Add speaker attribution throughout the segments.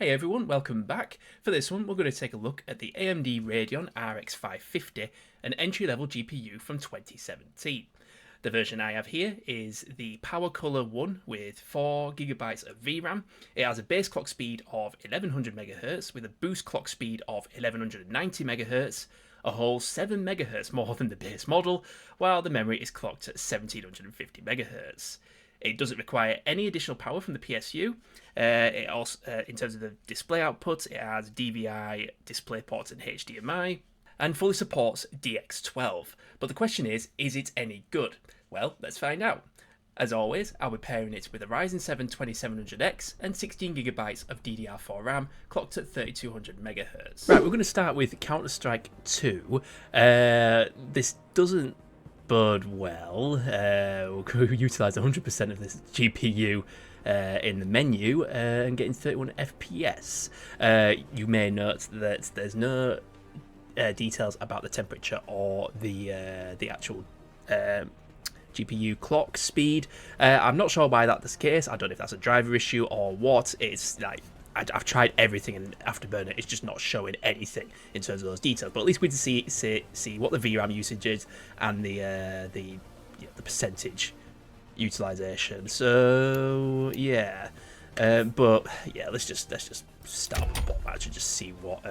Speaker 1: Hey everyone, welcome back. For this one, we're going to take a look at the AMD Radeon RX 550, an entry-level GPU from 2017. The version I have here is the Power Color one with 4GB of VRAM. It has a base clock speed of 1100 MHz with a boost clock speed of 1190 MHz, a whole 7 MHz more than the base model, while the memory is clocked at 1750 MHz. It doesn't require any additional power from the PSU. It also, in terms of the display output, it has DVI, DisplayPort, and HDMI, and fully supports DX12. But the question is it any good? Well, let's find out. As always, I'll be pairing it with a Ryzen 7 2700X and 16GB of DDR4 RAM, clocked at 3200 MHz. Right, we're going to start with Counter-Strike 2. This doesn't bode well. We'll utilise 100% of this GPU in the menu and getting 31 FPS. You may note that there's no details about the temperature or the actual GPU clock speed. I'm not sure why that's the case. I don't know if that's a driver issue or what. It's like I've tried everything in Afterburner. It's just not showing anything in terms of those details. But at least we can see what the VRAM usage is and the percentage utilization. So yeah, but yeah, let's just start with the bot match and just see what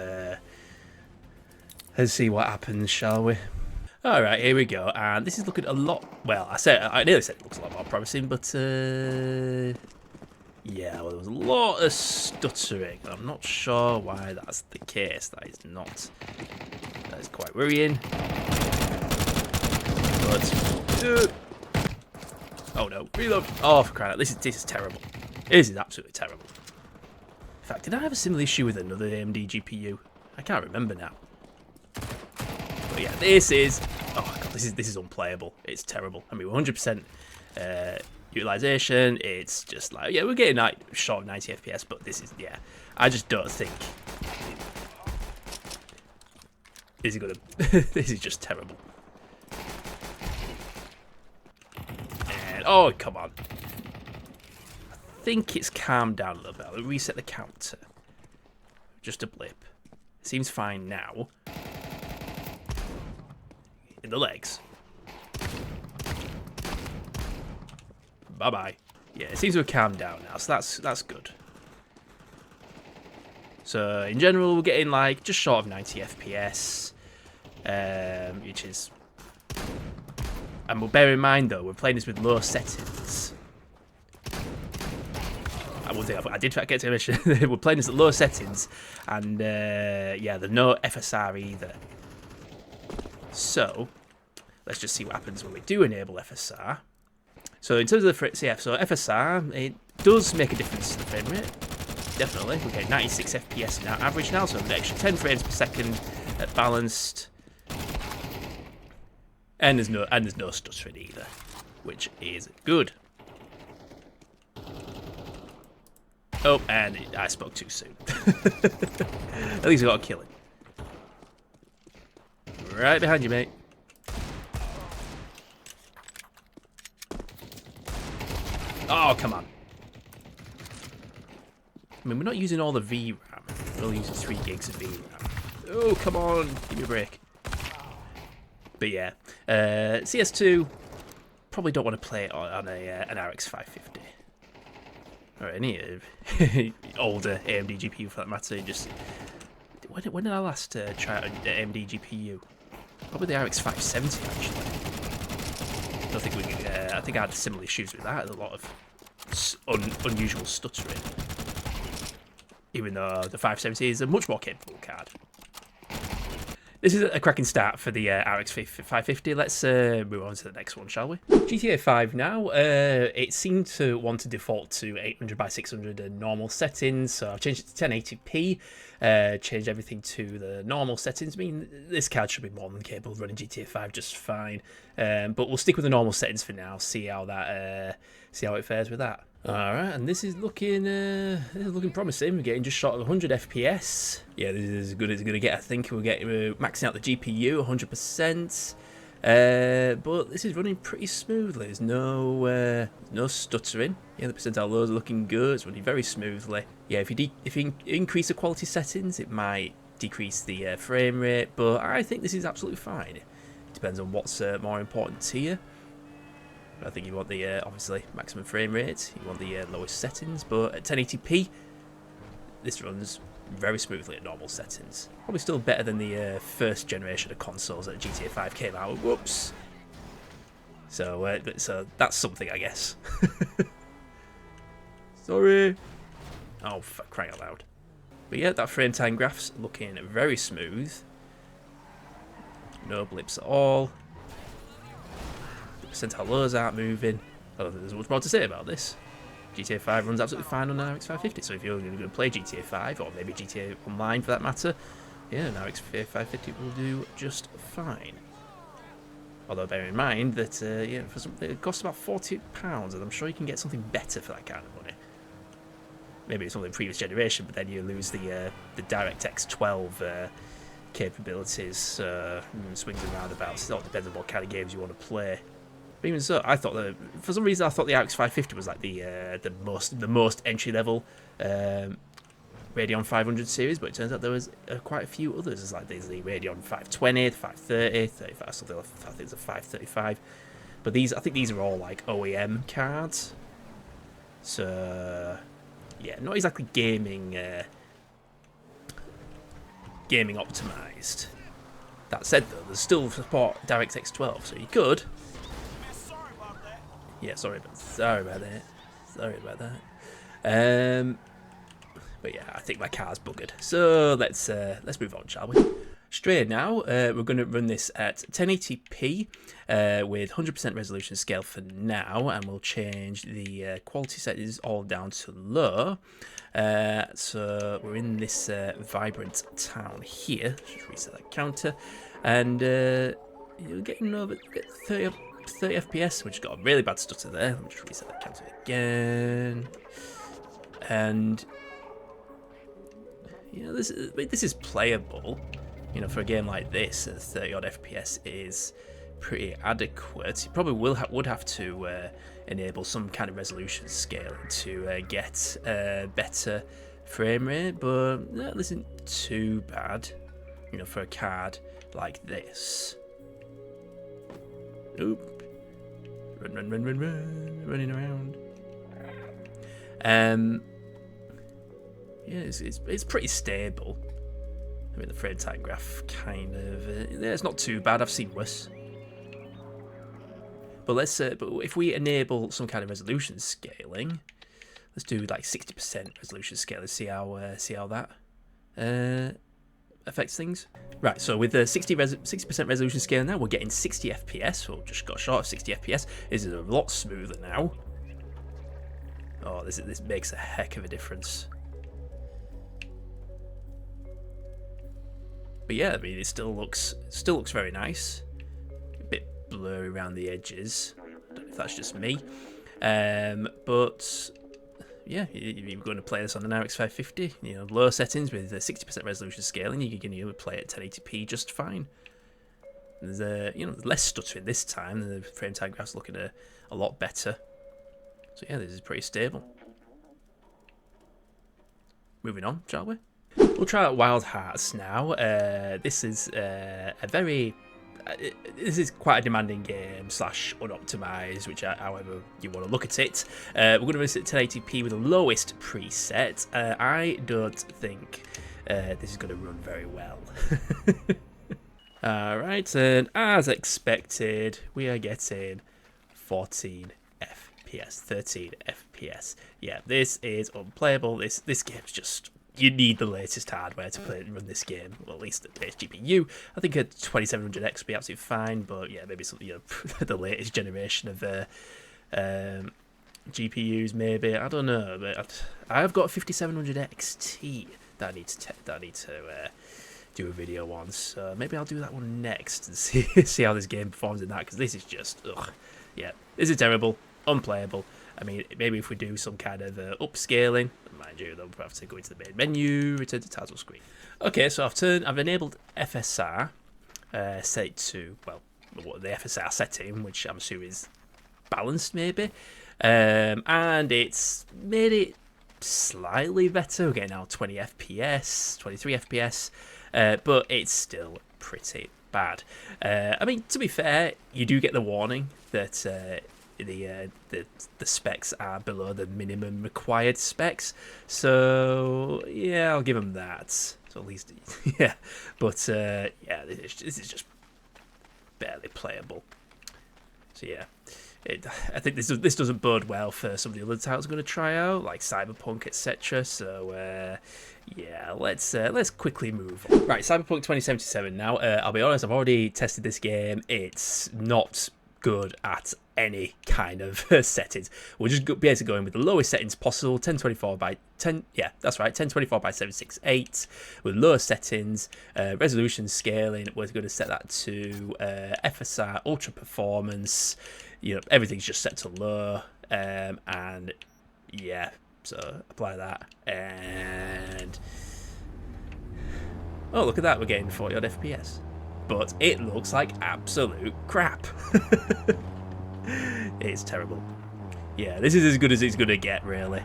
Speaker 1: let's see what happens, shall we? All right, here we go, and this is looking a lot. Well, I nearly said it looks a lot more promising, but yeah, well, there was a lot of stuttering. I'm not sure why that's the case. That is quite worrying. But oh no, reload! Oh, for crying out! This is terrible. This is absolutely terrible. In fact, did I have a similar issue with another AMD GPU? I can't remember now. But yeah, this is, oh god, this is unplayable. It's terrible. I mean, 100% utilization. It's just like, yeah, we're getting like short of 90 FPS, but this is, yeah, I just don't think this is gonna. This is just terrible. And oh, come on. I think it's calmed down a little bit. I'll reset the counter. Just a blip. It seems fine now. In the legs. Bye-bye. Yeah, it seems to have calmed down now, so that's good. So, in general, we're getting, like, just short of 90 FPS. Which is... And we'll bear in mind, though, we're playing this with low settings. I did forget to mention, we're playing this at low settings. And, yeah, there's no FSR either. So, let's just see what happens when we do enable FSR. So in terms of the CF, so FSR, it does make a difference to the frame rate. Definitely. We're getting 96 FPS now, average now, so an extra 10 frames per second at balanced. And there's no stuttering either, which is good. Oh, and I spoke too soon. At least I got a kill him. Right behind you, mate. Oh, come on. I mean, we're not using all the VRAM. We're only using 3 gigs of VRAM. Oh, come on. Give me a break. But yeah. CS2, probably don't want to play it on an RX 550. Or any older AMD GPU for that matter. Just when did I last try out an AMD GPU? Probably the RX 570 actually. I don't think I think I had similar issues with that. A lot of unusual stuttering. Even though the 570 is a much more capable card. This is a cracking start for the RX 550. Let's move on to the next one, shall we? GTA 5 now. It seemed to want to default to 800 by 600 and normal settings, so I've changed it to 1080p. Changed everything to the normal settings. I mean, this card should be more than capable of running GTA 5 just fine. But we'll stick with the normal settings for now. See how it fares with that. All right, and this is looking promising. We're getting just short of 100 FPS. Yeah, this is as good as it's going to get. I think we're maxing out the GPU 100%. But this is running pretty smoothly. There's no stuttering. Yeah, the percentile lows are looking good. It's running very smoothly. Yeah, if you increase the quality settings, it might decrease the frame rate, but I think this is absolutely fine. It depends on what's more important to you. I think you want the obviously maximum frame rate. You want the lowest settings, but at 1080p, this runs very smoothly at normal settings. Probably still better than the first generation of consoles that GTA 5 came out. Whoops. So that's something, I guess. Sorry. Oh, for crying out loud. But yeah, that frame time graph's looking very smooth. No blips at all. The percentile lows aren't moving. I don't think there's much more to say about this. GTA 5 runs absolutely fine on an RX 550, so if you're going to play GTA 5, or maybe GTA Online for that matter, yeah, an RX 550 will do just fine. Although bear in mind that yeah, for something it costs about £40, and I'm sure you can get something better for that kind of money. Maybe it's something previous generation, but then you lose the DX12 capabilities, swings and roundabouts. It all depends on what kind of games you want to play. But even so, I thought that for some reason I thought the RX 550 was like the most entry level Radeon 500 series, but it turns out there was quite a few others. There's like there's the Radeon 520, the 530, 35, something like, I think it's a 535. But these, I think these are all like OEM cards. So yeah, not exactly gaming optimized. That said though, there's still support DirectX 12, so you could. Yeah, sorry about that. But yeah, I think my car's buggered. So let's move on, shall we? Straight now, we're going to run this at 1080p with 100% resolution scale for now, and we'll change the quality settings all down to low. So we're in this vibrant town here. Just reset that counter, and you're getting over 30 FPS, which got a really bad stutter there. Let me just reset that counter again. And you know, this is playable. You know, for a game like this, 30 odd FPS is pretty adequate. You probably would have to enable some kind of resolution scaling to get a better frame rate, but no, this isn't too bad. You know, for a card like this. Oop. Run, running around. Yeah, it's pretty stable. I mean, the frame time graph kind of it's not too bad. I've seen worse. But but if we enable some kind of resolution scaling, let's do like 60% resolution scale and see how that affects things. Right, so with the 60% resolution scale now, we're getting 60 FPS, or just got short of 60 FPS. This is a lot smoother now. Oh, this makes a heck of a difference. But yeah, I mean, it still looks very nice. A bit blurry around the edges. I don't know if that's just me. But yeah, if you're going to play this on an RX 550, you know, low settings with 60% resolution scaling, you can play it at 1080p just fine. There's less stuttering this time. The frame time graph's looking a lot better. So yeah, this is pretty stable. Moving on, shall we? We'll try out Wild Hearts now. This is this is quite a demanding game / unoptimized, however you want to look at it. We're going to run it at 1080p with the lowest preset. I don't think this is going to run very well. Alright, and as expected, we are getting 14 FPS, 13 FPS. Yeah, this is unplayable. This game's just... You need the latest hardware to run this game, well, at least the base GPU. I think a 2700X would be absolutely fine, but yeah, maybe something, the latest generation of GPUs, maybe. I don't know, but I've got a 5700 XT that I need to do a video on, so maybe I'll do that one next and see how this game performs in that, because this is just, yeah, this is terrible, unplayable. I mean, maybe if we do some kind of upscaling, mind you, they'll have to go into the main menu, return to title screen. Okay, so I've enabled FSR, set it to, well, the FSR setting, which I'm assuming is balanced maybe, and it's made it slightly better. We're getting now 20 FPS, 23 FPS, but it's still pretty bad. I mean, to be fair, you do get the warning that the specs are below the minimum required specs, so yeah, I'll give them that. So at least, yeah, but yeah, this is just barely playable. So yeah, I think this doesn't bode well for some of the other titles I'm going to try out, like Cyberpunk, etc. So yeah, let's quickly move on. Right, Cyberpunk 2077 now. I'll be honest, I've already tested this game. It's not good at any kind of settings. We're just basically going with the lowest settings possible, 1024 by 10. Yeah, that's right, 1024 by 768 with lower settings, resolution scaling. We're going to set that to FSR ultra performance. You know, everything's just set to low, and yeah, so apply that, and oh, look at that, we're getting 40 odd FPS, but it looks like absolute crap. It's terrible. Yeah, this is as good as it's gonna get, really.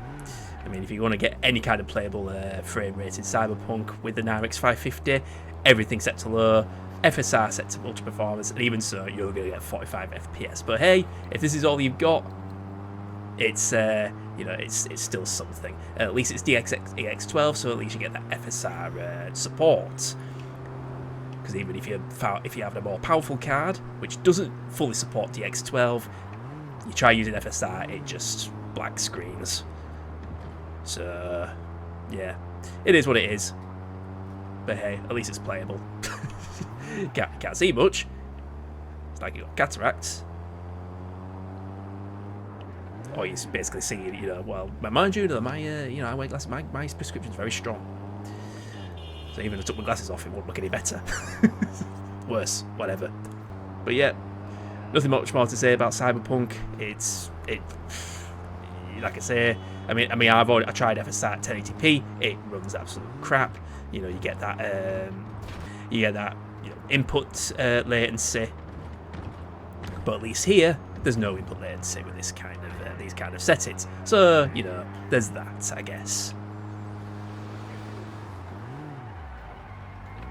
Speaker 1: I mean, if you want to get any kind of playable frame rated Cyberpunk with the RX 550, everything's set to low, FSR set to ultra performance, and even so, you're going to get 45 FPS. But hey, if this is all you've got, it's you know, it's still something. At least it's DX12, so at least you get that FSR support. Because even if you have a more powerful card, which doesn't fully support DX12, you try using FSR, it just black screens. So yeah, it is what it is. But hey, at least it's playable. Can't see much. It's like you got cataracts. Or you basically see, you know, well, mind you, my you know, I wear glasses. My prescription's very strong. So even if I took my glasses off, it wouldn't look any better. Worse, whatever. But yeah, nothing much more to say about Cyberpunk. It like I say. I mean, I tried FSR at 1080p. It runs absolute crap. You know, you get that input latency, but at least here there's no input latency with this kind of these kind of settings. So you know, there's that, I guess.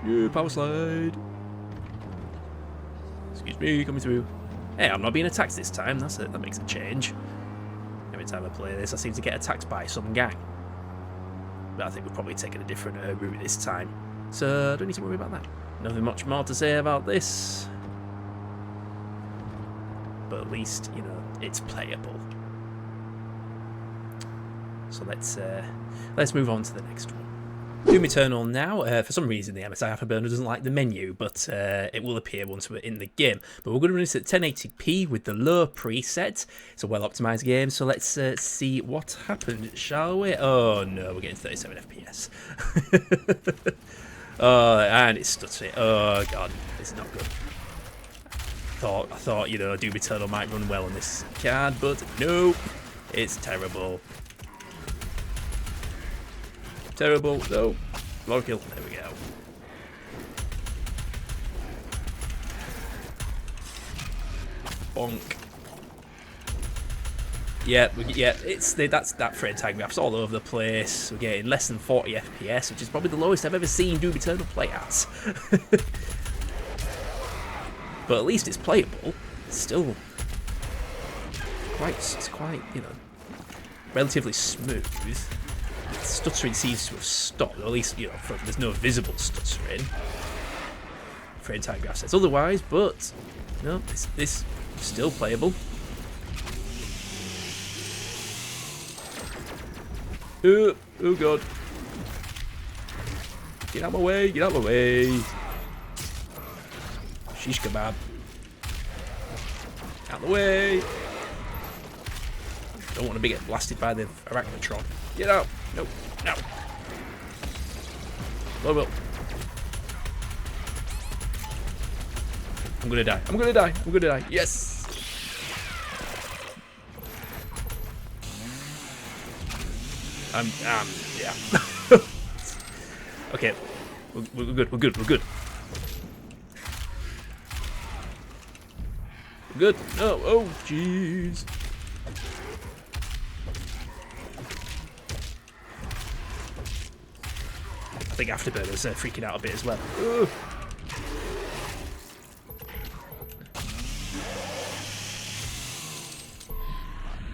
Speaker 1: Yeah, power slide. Excuse me, coming through. Hey, I'm not being attacked this time. That makes a change. Every time I play this, I seem to get attacked by some gang. But I think we're probably taking a different route this time, so I don't need to worry about that. Nothing much more to say about this, but at least, you know, it's playable. So let's move on to the next one. Doom Eternal now. For some reason, the MSI Afterburner doesn't like the menu, but it will appear once we're in the game. But we're going to run this at 1080p with the low preset. It's a well-optimized game, so let's see what happened, shall we? Oh no, we're getting 37 FPS. Oh, and it's stuttering. Oh god, this is not good. I thought, you know, Doom Eternal might run well on this card, but nope, it's terrible. Terrible. No. Log kill. There we go. Bonk. Yeah, that's that frame tag graphs all over the place. We're getting less than 40 FPS, which is probably the lowest I've ever seen Doom Eternal play at. But at least it's playable. It's still quite, you know, relatively smooth. Stuttering seems to have stopped, or at least, you know, there's no visible stuttering. Frame time graph says otherwise, but no, this still playable. Oh god. Get out of my way, get out of my way. Shish kebab. Out of the way. Don't want to be getting blasted by the arachnotron. Get out. No, no. Well. I'm gonna die. I'm gonna die. I'm gonna die. Yes. Yeah. Okay. We're good. We're good. We're good. Good. Oh, jeez. I think Afterburner's freaking out a bit as well. Ugh.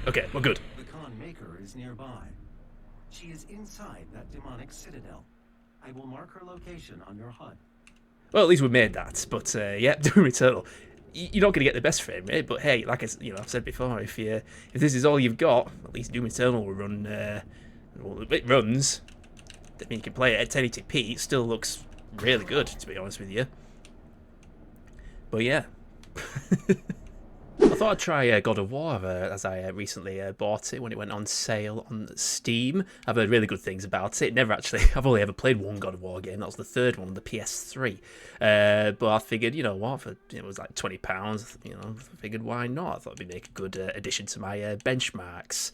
Speaker 1: Okay, we're good.
Speaker 2: The Khan Maker is nearby. She is inside that demonic citadel. I will mark her location on your HUD.
Speaker 1: Well, at least we made that. But yeah, Doom Eternal. You're not going to get the best frame rate, but hey, like I've said before, if this is all you've got, at least Doom Eternal will run. Well, it runs. I mean, you can play it at 1080p. It still looks really good, to be honest with you. But yeah. I thought I'd try God of War as I recently bought it when it went on sale on Steam. I've heard really good things about it. I've only ever played one God of War game. That was the third one on the PS3. But I figured, you know what, it was like £20. You know, I figured why not? I thought it'd make a good addition to my benchmarks.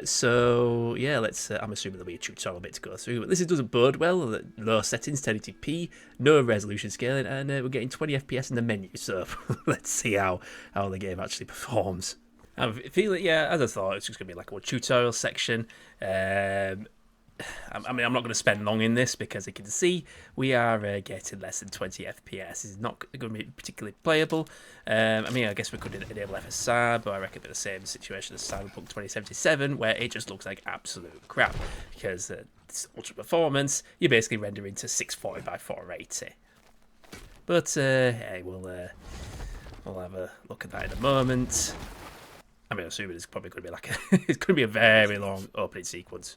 Speaker 1: So yeah, I'm assuming there'll be a tutorial bit to go through. But this doesn't bode well. Low settings, 1080p, no resolution scaling, and we're getting 20 FPS in the menu. So let's see how the game actually performs. I feel it, yeah, as I thought, it's just going to be like a tutorial section. I mean, I'm not going to spend long in this because you can see we are getting less than 20 FPS. It's not going to be particularly playable. I mean, I guess we could enable FSR, but I reckon it'll be the same situation as Cyberpunk 2077, where it just looks like absolute crap because it's ultra performance. You're basically rendering to 640 by 480. But hey, we'll have a look at that in a moment. I mean, I'm assuming it's probably going to be it's going to be a very long opening sequence.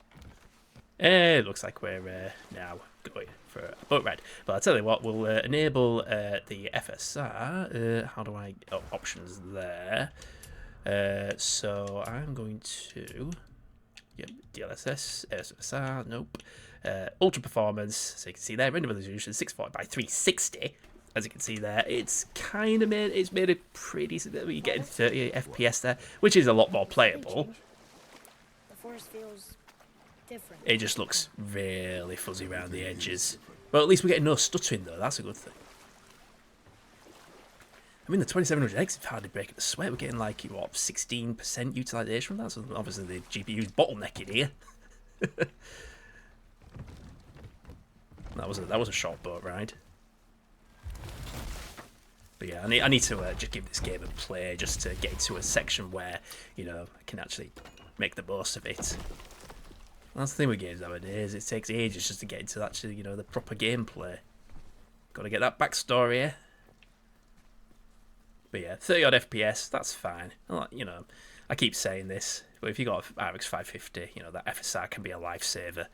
Speaker 1: It looks like we're now going for a boat ride. But I'll tell you what, we'll enable the FSR. How do I... Oh, options there. So I'm going to... Yep, DLSS, FSR, nope. Ultra performance, so you can see there, render resolution 640 by 360. As you can see there, it's kind of made it pretty... You're getting 30 FPS there, which is a lot more playable.
Speaker 3: The forest feels different.
Speaker 1: It just looks really fuzzy around the edges. Well, at least we're getting no stuttering, though. That's a good thing. I mean, the 2700X is hardly breaking the sweat. We're getting, like, what, 16% utilisation from that? So obviously the GPU's bottlenecking here. That was a short boat ride. But yeah, I need to just give this game a play, just to get into a section where, you know, I can actually make the most of it. That's the thing with games nowadays, it takes ages just to get into actually, you know, the proper gameplay. Got to get that backstory, eh? But yeah, 30 odd FPS, that's fine. You know, I keep saying this, but if you got RX 550, you know, that FSR can be a lifesaver.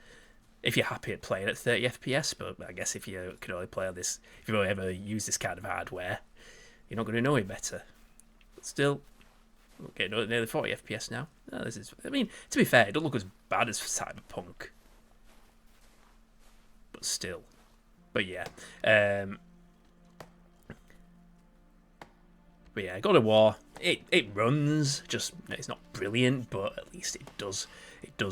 Speaker 1: If you're happy at playing at 30 FPS, but I guess if you can only play on this, if you've only ever used this kind of hardware, you're not going to know it better. But still, okay, nearly 40 FPS now. No, this is, I mean, to be fair, it don't look as bad as Cyberpunk. But still. But yeah. But yeah, God of War, it runs, just, it's not brilliant, but at least it does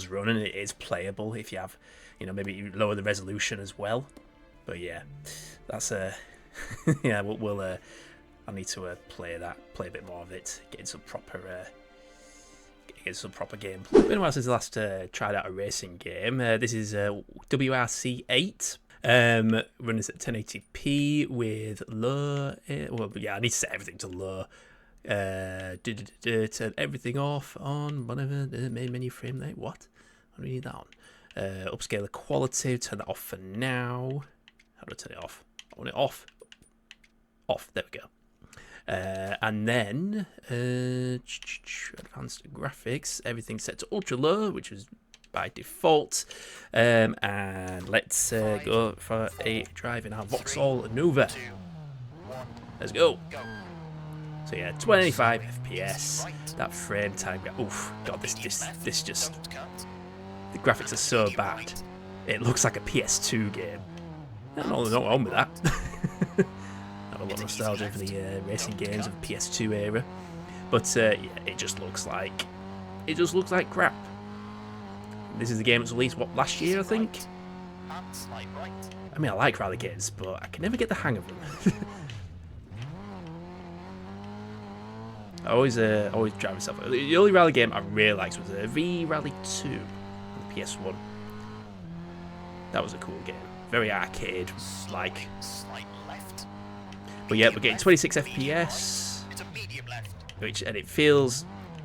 Speaker 1: run, and it is playable if you have, you know, maybe you lower the resolution as well. But yeah, that's yeah, I need to play a bit more of it, get some proper gameplay. It's been a while since I last tried out a racing game. This is WRC 8. Running this at 1080p with low. Well, yeah, I need to set everything to low. Turn everything off on whatever the main menu frame rate. What? I need that on. Upscale the quality. Turn that off for now. How do I turn it off? I want it off. Off. There we go. And then advanced graphics. Everything set to ultra low, which is by default. And let's go for a drive in our Vauxhall Nova. Let's go. So yeah, 25 FPS. That frame time. Oof, God, this just. The graphics are so bad. It looks like a PS2 game. Not wrong with that. I have a lot of nostalgia for the racing games of the PS2 era. But yeah, it just looks like crap. This is the game that's released, what, last year, I think? I mean, I like rally games, but I can never get the hang of them. always drive myself. The only rally game I really liked was V-Rally 2 on the PS1. That was a cool game. Very arcade, like. But yeah, we're getting 26 FPS, and it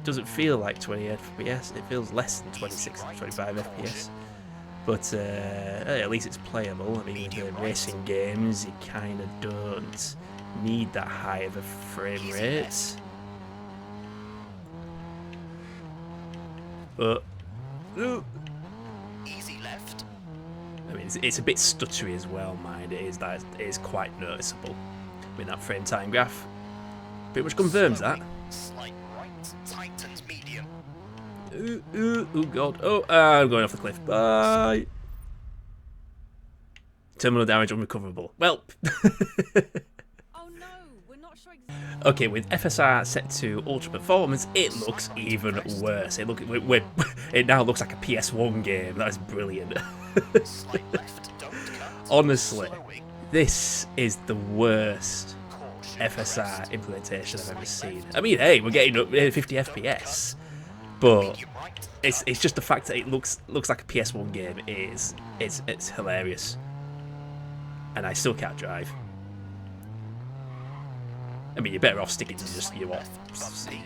Speaker 1: doesn't feel like 20 FPS. It feels less than 26, 25 FPS. But at least it's playable. I mean, with the racing games, you kind of don't need that high of a frame rate. But
Speaker 4: easy left.
Speaker 1: I mean, it's a bit stuttery as well, mind. It is quite noticeable. I mean, that frame time graph pretty much confirms that.
Speaker 4: Slight right, tightens medium.
Speaker 1: Oh god. Oh, I'm going off the cliff. Bye. Terminal damage unrecoverable. Well.
Speaker 3: Oh no, we're not sure exactly.
Speaker 1: Okay, with FSR set to ultra performance, it looks even worse. It now looks like a PS1 game. That is brilliant.
Speaker 4: Slight left, don't cut.
Speaker 1: Honestly,
Speaker 4: Slowing.
Speaker 1: this is the worst FSR implementation I've ever seen. I mean, hey, we're getting up 50 FPS, but it's just the fact that it looks like a PS1 game it's hilarious, and I still can't drive. I mean, you're better off sticking to just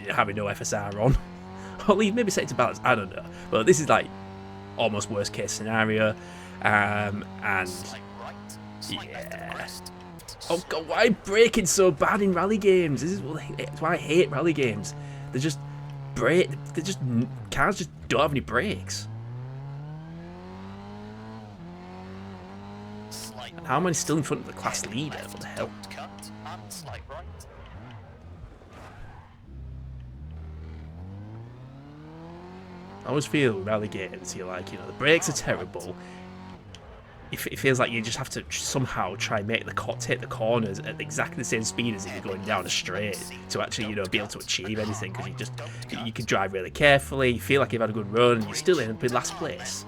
Speaker 1: having no FSR on, or maybe set it to balance. I don't know, but this is like almost worst case scenario, and yeah. Oh god, why are braking so bad in rally games? This is why I hate rally games. They're just cars just don't have any brakes. And how am I still in front of the class leader? What the hell? I always feel rally games, you're like, the brakes are terrible. It feels like you just have to somehow try and make take the corners at exactly the same speed as if you're going down a straight to actually, be able to achieve anything, because you can drive really carefully, you feel like you've had a good run, and you still end up in last place.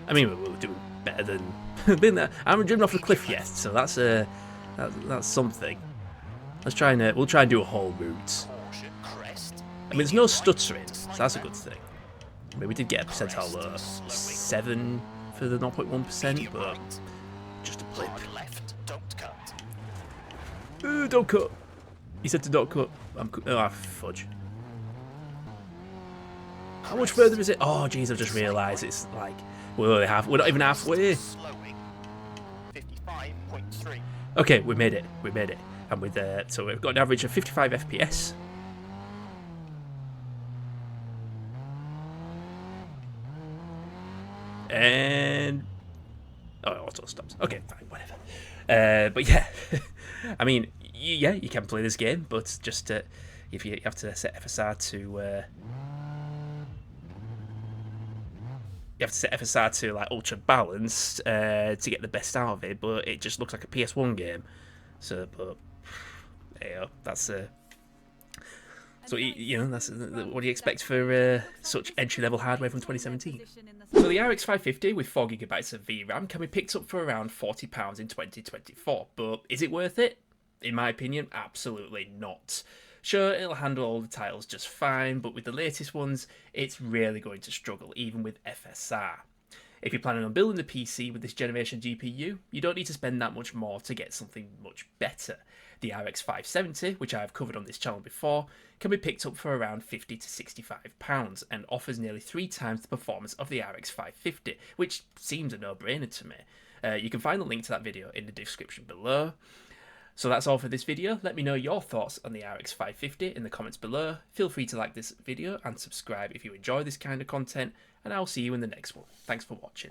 Speaker 1: I mean, we're doing better than been there. I haven't driven off the cliff yet, so that's something. We'll try and do a whole route. I mean, there's no stuttering, so that's a good thing. I mean, we did get a percentile of 7 for the 0.1%, but just a blip. Ooh, don't cut. He said to don't cut. Fudge. How much further is it? Oh, jeez, I've just realised it's like we're not even halfway. Okay, we made it. And with so we've got an average of 55 FPS. And auto stops. Okay, fine, whatever. But yeah, I mean, yeah, you can play this game, but just if you have to set FSR to like ultra balanced to get the best out of it, but it just looks like a PS1 game. So, but that's so that's what do you expect for such entry-level hardware from 2017? So the RX 550 with 4GB of VRAM can be picked up for around £40 in 2024, but is it worth it? In my opinion, absolutely not. Sure, it'll handle all the titles just fine, but with the latest ones, it's really going to struggle, even with FSR. If you're planning on building the PC with this generation GPU, you don't need to spend that much more to get something much better. The RX 570, which I have covered on this channel before, can be picked up for around £50 to £65 and offers nearly 3 times the performance of the RX 550, which seems a no-brainer to me. You can find the link to that video in the description below. So that's all for this video. Let me know your thoughts on the RX 550 in the comments below. Feel free to like this video and subscribe if you enjoy this kind of content, and I'll see you in the next one. Thanks for watching.